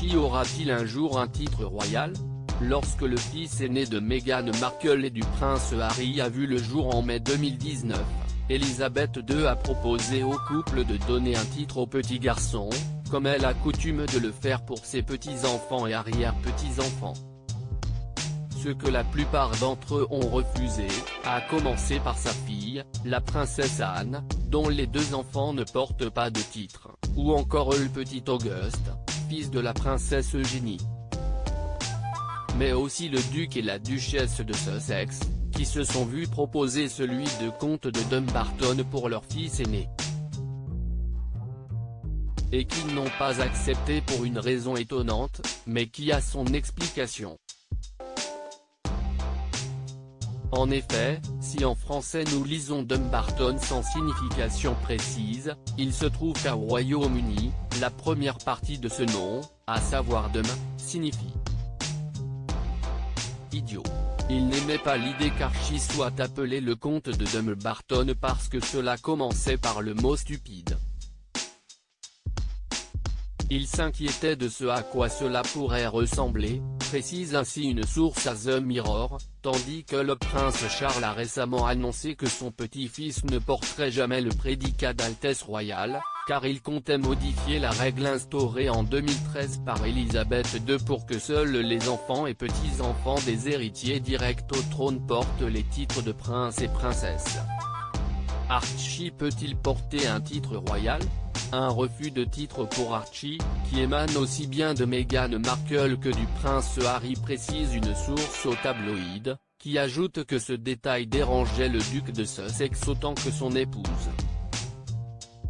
Archie aura-t-il un jour un titre royal? Lorsque le fils aîné de Meghan Markle et du prince Harry a vu le jour en mai 2019, Elisabeth II a proposé au couple de donner un titre au petit garçon, comme elle a coutume de le faire pour ses petits-enfants et arrière-petits-enfants. Ce que la plupart d'entre eux ont refusé, à commencer par sa fille, la princesse Anne, dont les deux enfants ne portent pas de titre, ou encore le petit Auguste, fils de la princesse Eugénie. Mais aussi le duc et la duchesse de Sussex, qui se sont vus proposer celui de comte de Dumbarton pour leur fils aîné. Et qu'ils n'ont pas accepté pour une raison étonnante, mais qui a son explication. En effet, si en français nous lisons Dumbarton sans signification précise, il se trouve qu'au Royaume-Uni, la première partie de ce nom, à savoir Dum, signifie idiot. Il n'aimait pas l'idée qu'Archie soit appelé le comte de Dumbarton parce que cela commençait par le mot stupide. Il s'inquiétait de ce à quoi cela pourrait ressembler, précise ainsi une source à The Mirror, tandis que le prince Charles a récemment annoncé que son petit-fils ne porterait jamais le prédicat d'Altesse royale, car il comptait modifier la règle instaurée en 2013 par Elisabeth II pour que seuls les enfants et petits-enfants des héritiers directs au trône portent les titres de prince et princesse. Archie peut-il porter un titre royal? Un refus de titre pour Archie, qui émane aussi bien de Meghan Markle que du prince Harry, précise une source au tabloïd, qui ajoute que ce détail dérangeait le duc de Sussex autant que son épouse.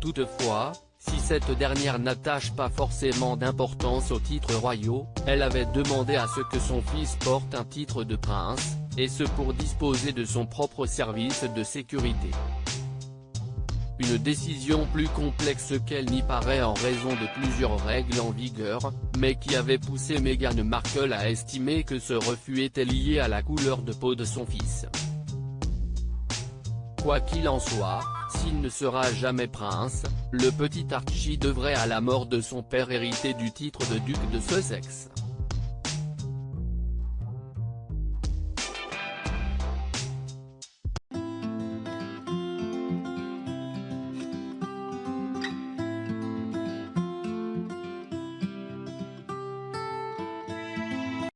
Toutefois, si cette dernière n'attache pas forcément d'importance aux titres royaux, elle avait demandé à ce que son fils porte un titre de prince, et ce pour disposer de son propre service de sécurité. Une décision plus complexe qu'elle n'y paraît en raison de plusieurs règles en vigueur, mais qui avait poussé Meghan Markle à estimer que ce refus était lié à la couleur de peau de son fils. Quoi qu'il en soit, s'il ne sera jamais prince, le petit Archie devrait à la mort de son père hériter du titre de duc de Sussex.